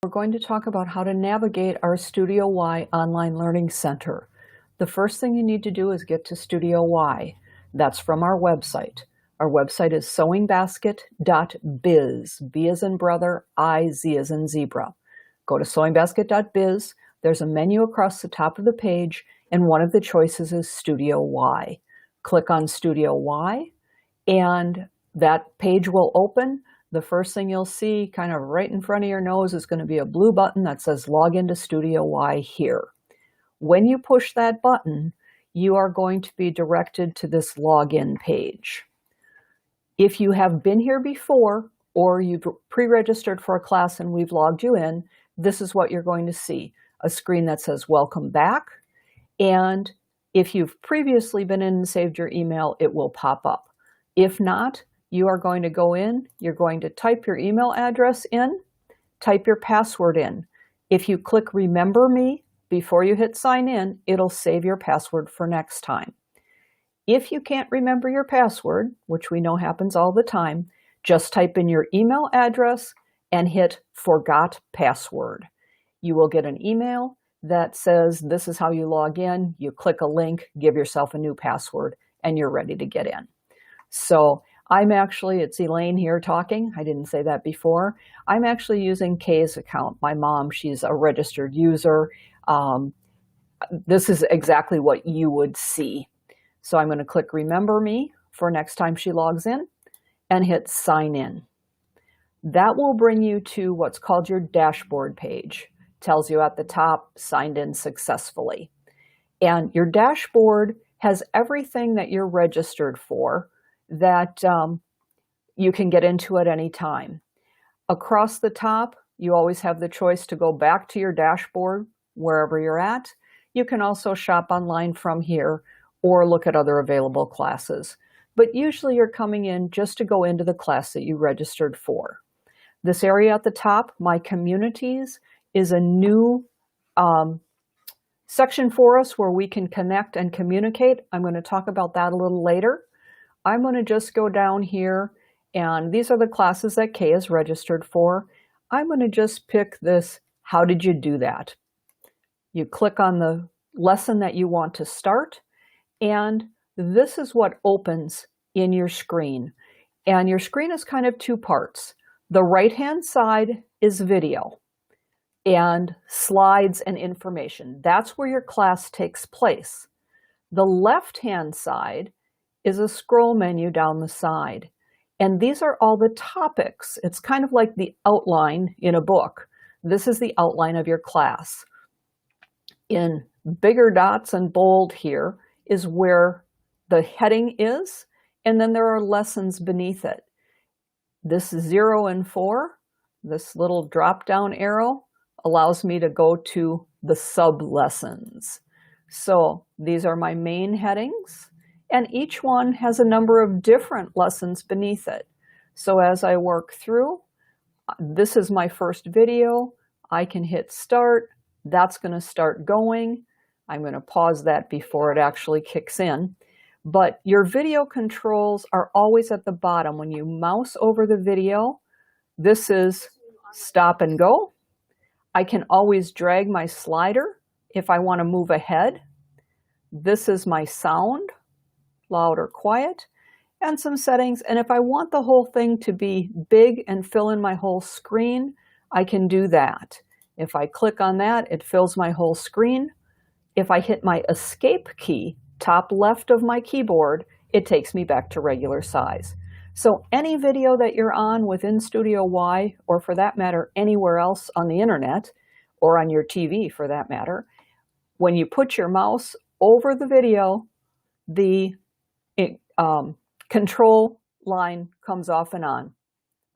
We're going to talk about how to navigate our Studio Y Online Learning Center. The first thing you need to do is get to Studio Y. That's from our website. Our website is sewingbasket.biz. B as in brother, I, Z as in zebra. Go to sewingbasket.biz. There's a menu across the top of the page, and one of the choices is Studio Y. Click on Studio Y, and that page will open. The first thing you'll see kind of right in front of your nose is going to be a blue button that says Log into Studio Y here. When you push that button, you are going to be directed to this login page. If you have been here before or you've pre-registered for a class and we've logged you in, this is what you're going to see. A screen that says Welcome Back. And if you've previously been in and saved your email, it will pop up. If not, you are going to go in, you're going to type your email address in, type your password in. If you click Remember Me before you hit sign in, it'll save your password for next time. If you can't remember your password, which we know happens all the time, just type in your email address and hit Forgot Password. You will get an email that says this is how you log in. You click a link, give yourself a new password, and you're ready to get in. So it's Elaine here talking. I didn't say that before. I'm actually using Kay's account. My mom, she's a registered user. This is exactly what you would see. So I'm going to click Remember Me for next time she logs in and hit Sign In. That will bring you to what's called your dashboard page. Tells you at the top, signed in successfully. And your dashboard has everything that you're registered for that you can get into at any time. Across the top, you always have the choice to go back to your dashboard wherever you're at. You can also shop online from here or look at other available classes. But usually you're coming in just to go into the class that you registered for. This area at the top, My Communities, is a new section for us where we can connect and communicate. I'm going to talk about that a little later. I'm going to just go down here, and these are the classes that Kay is registered for. I'm going to just pick this, How Did You Do That? You click on the lesson that you want to start, and this is what opens in your screen. And your screen is kind of two parts. The right-hand side is video and slides and information. That's where your class takes place. The left-hand side is a scroll menu down the side. And these are all the topics. It's kind of like the outline in a book. This is the outline of your class. In bigger dots and bold here is where the heading is, and then there are lessons beneath it. This 0 and 4, this little drop-down arrow, allows me to go to the sub-lessons. So these are my main headings, and each one has a number of different lessons beneath it. So as I work through, this is my first video. I can hit start. That's going to start going. I'm going to pause that before it actually kicks in. But your video controls are always at the bottom. When you mouse over the video, this is stop and go. I can always drag my slider if I want to move ahead. This is my sound, loud or quiet, and some settings. And if I want the whole thing to be big and fill in my whole screen, I can do that. If I click on that, it fills my whole screen. If I hit my escape key, top left of my keyboard, it takes me back to regular size. So any video that you're on within Studio Y, or for that matter, anywhere else on the internet, or on your TV for that matter, when you put your mouse over the video, the control line comes off and on.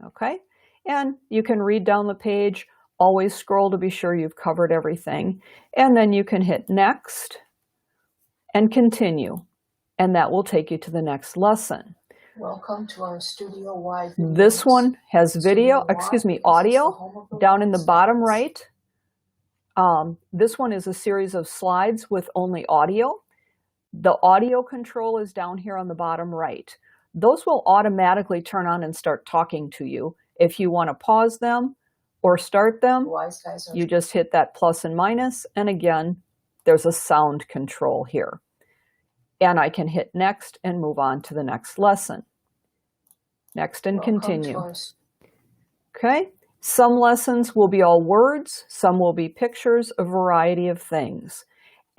Okay? And you can read down the page, always scroll to be sure you've covered everything, and then you can hit next and continue, and that will take you to the next lesson. Welcome to our Studio Y videos. This one has audio down in the bottom right. This one is a series of slides with only audio. The audio control is down here on the bottom right. Those will automatically turn on and start talking to you. If you want to pause them or start them, The wise guys are you just hit that plus and minus, and again, there's a sound control here. And I can hit next and move on to the next lesson. Next and continue. Okay, some lessons will be all words, some will be pictures, a variety of things.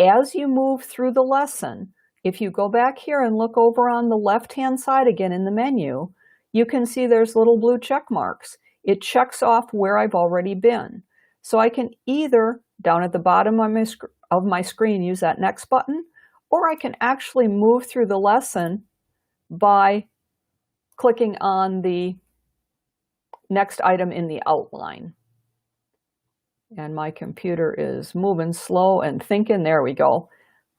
As you move through the lesson, if you go back here and look over on the left-hand side again in the menu, you can see there's little blue check marks. It checks off where I've already been. So I can either, down at the bottom of my screen, use that next button, or I can actually move through the lesson by clicking on the next item in the outline. And my computer is moving slow and thinking. There we go.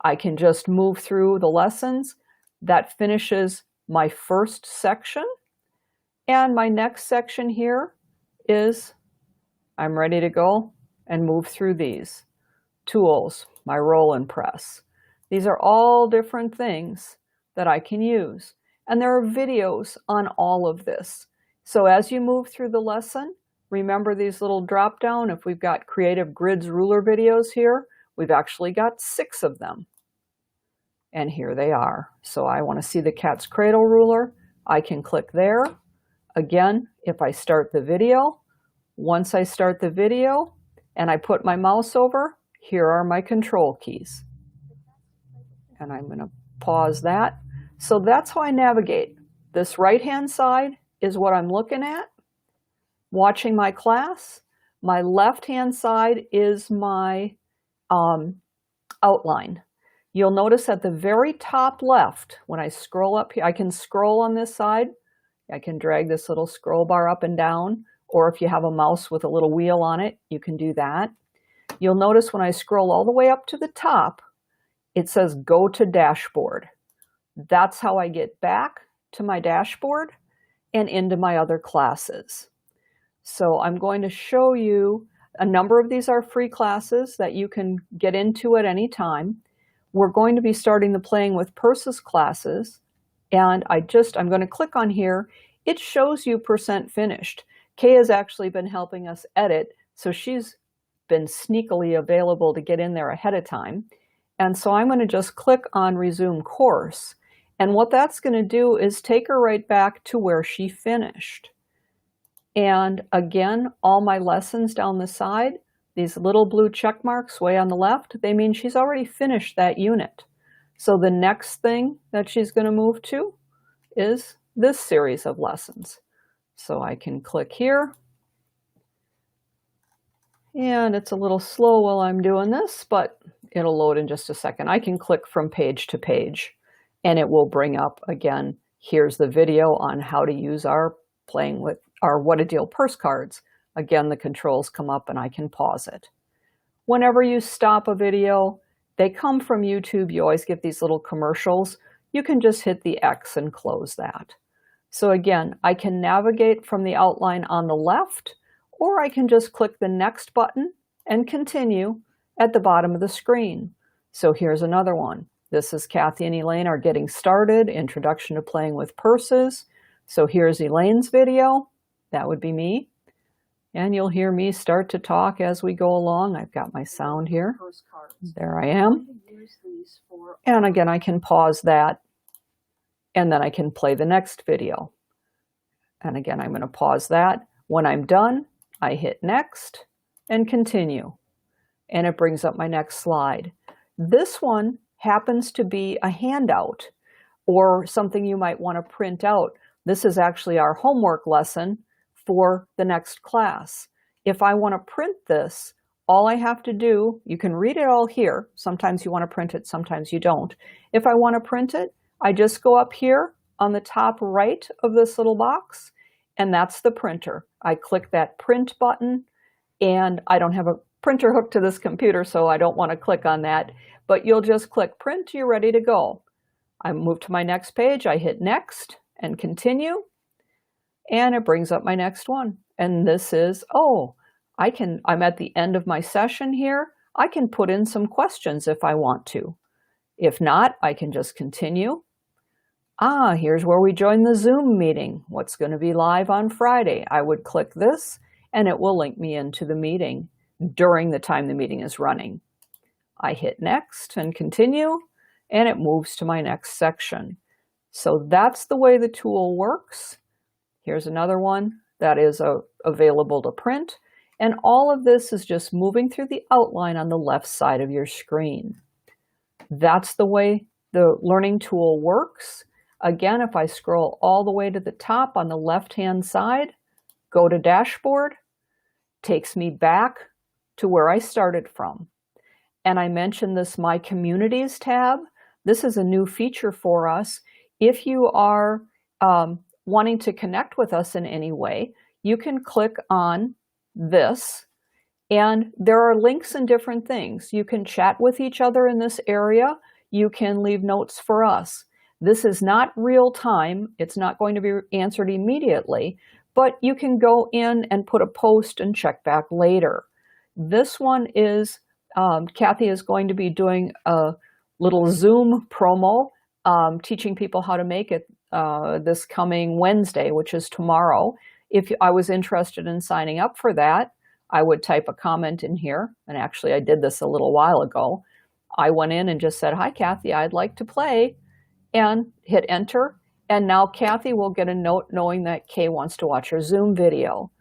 I can just move through the lessons. That finishes my first section. And my next section here is I'm ready to go and move through these. Tools, my roll and press. These are all different things that I can use. And there are videos on all of this. So as you move through the lesson, remember these little drop down. If we've got Creative Grids ruler videos here, we've actually got 6 of them. And here they are. So I want to see the cat's cradle ruler. I can click there. Again, if I start the video, once I start the video and I put my mouse over, here are my control keys. And I'm going to pause that. So that's how I navigate. This right-hand side is what I'm looking at, watching my class. My left-hand side is my outline. You'll notice at the very top left, when I scroll up here, I can scroll on this side. I can drag this little scroll bar up and down, or if you have a mouse with a little wheel on it, you can do that. You'll notice when I scroll all the way up to the top, it says Go to Dashboard. That's how I get back to my dashboard and into my other classes. So I'm going to show you, a number of these are free classes that you can get into at any time. We're going to be starting the Playing with Purses classes, and I'm going to click on here. It shows you % finished. Kay has actually been helping us edit, so she's been sneakily available to get in there ahead of time. And so I'm going to just click on Resume Course. And what that's going to do is take her right back to where she finished. And again, all my lessons down the side, these little blue check marks way on the left, they mean she's already finished that unit. So the next thing that she's going to move to is this series of lessons. So I can click here. And it's a little slow while I'm doing this, but it'll load in just a second. I can click from page to page, and it will bring up, again, here's the video on how to use our Playing with our What a Deal purse cards. Again, the controls come up and I can pause it. Whenever you stop a video, they come from YouTube. You always get these little commercials. You can just hit the X and close that. So again, I can navigate from the outline on the left, or I can just click the next button and continue at the bottom of the screen. So here's another one. This is Kathy and Elaine are getting started, Introduction to Playing with Purses. So here's Elaine's video. That would be me. And you'll hear me start to talk as we go along. I've got my sound here. There I am. And again, I can pause that. And then I can play the next video. And again, I'm going to pause that. When I'm done, I hit next and continue. And it brings up my next slide. This one happens to be a handout or something you might want to print out. This is actually our homework lesson for the next class. If I want to print this, all I have to do, you can read it all here. Sometimes you want to print it, sometimes you don't. If I want to print it, I just go up here on the top right of this little box, and that's the printer. I click that print button, and I don't have a printer hooked to this computer, so I don't want to click on that, but you'll just click print, you're ready to go. I move to my next page, I hit next and continue, and it brings up my next one. And this is, I'm at the end of my session here. I can put in some questions if I want to. If not, I can just continue. Here's where we join the Zoom meeting. What's going to be live on Friday? I would click this, and it will link me into the meeting during the time the meeting is running. I hit next and continue, and it moves to my next section. So that's the way the tool works. Here's another one that is available to print. And all of this is just moving through the outline on the left side of your screen. That's the way the learning tool works. Again, if I scroll all the way to the top on the left-hand side, go to Dashboard, takes me back to where I started from. And I mentioned this My Communities tab. This is a new feature for us. If you are wanting to connect with us in any way, you can click on this, and there are links and different things. You can chat with each other in this area. You can leave notes for us. This is not real time. It's not going to be answered immediately, but you can go in and put a post and check back later. This one is, Kathy is going to be doing a little Zoom promo, teaching people how to make it this coming Wednesday, which is tomorrow. If I was interested in signing up for that, I would type a comment in here. And actually, I did this a little while ago. I went in and just said, "Hi, Kathy, I'd like to play," and hit enter. And now Kathy will get a note knowing that Kay wants to watch her Zoom video.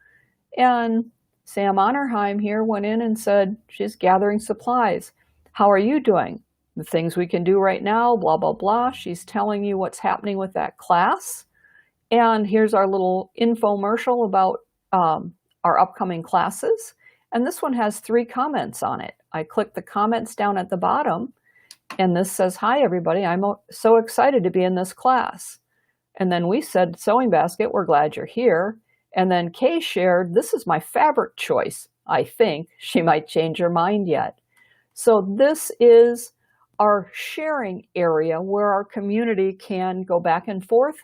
And Sam Honorheim here went in and said she's gathering supplies. How are you doing? The things we can do right now, blah, blah, blah. She's telling you what's happening with that class. And here's our little infomercial about our upcoming classes. And this one has 3 comments on it. I click the comments down at the bottom, and this says, "Hi, everybody. I'm so excited to be in this class." And then we said, "Sewing Basket, we're glad you're here." And then Kay shared, "This is my fabric choice. I think she might change her mind yet." So this is our sharing area where our community can go back and forth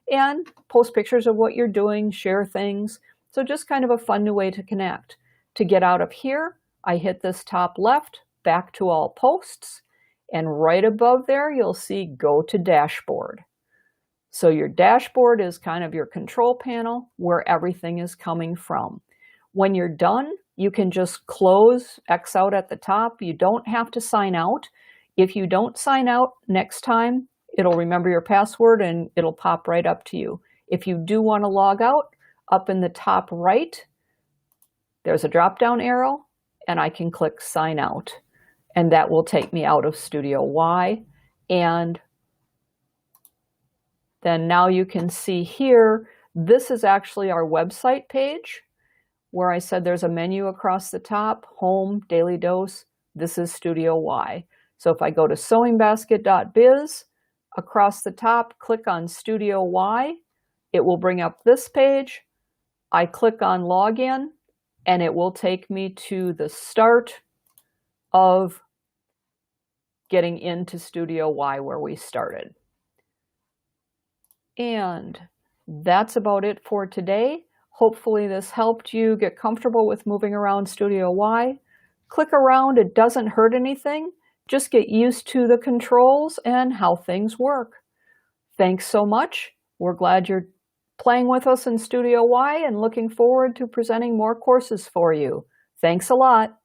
and post pictures of what you're doing, share things. So just kind of a fun new way to connect. To get out of here, I hit this top left, back to all posts, and right above there, you'll see Go to Dashboard. So your dashboard is kind of your control panel where everything is coming from. When you're done, you can just close, X out at the top. You don't have to sign out. If you don't sign out next time, it'll remember your password and it'll pop right up to you. If you do want to log out, up in the top right, there's a drop-down arrow, and I can click Sign Out. And that will take me out of Studio Y. And then now you can see here, this is actually our website page where I said there's a menu across the top, Home, Daily Dose. This is Studio Y. So if I go to sewingbasket.biz, across the top, click on Studio Y, it will bring up this page. I click on Login, and it will take me to the start of getting into Studio Y where we started. And that's about it for today. Hopefully this helped you get comfortable with moving around Studio Y. Click around, it doesn't hurt anything. Just get used to the controls and how things work. Thanks so much. We're glad you're playing with us in Studio Y and looking forward to presenting more courses for you. Thanks a lot.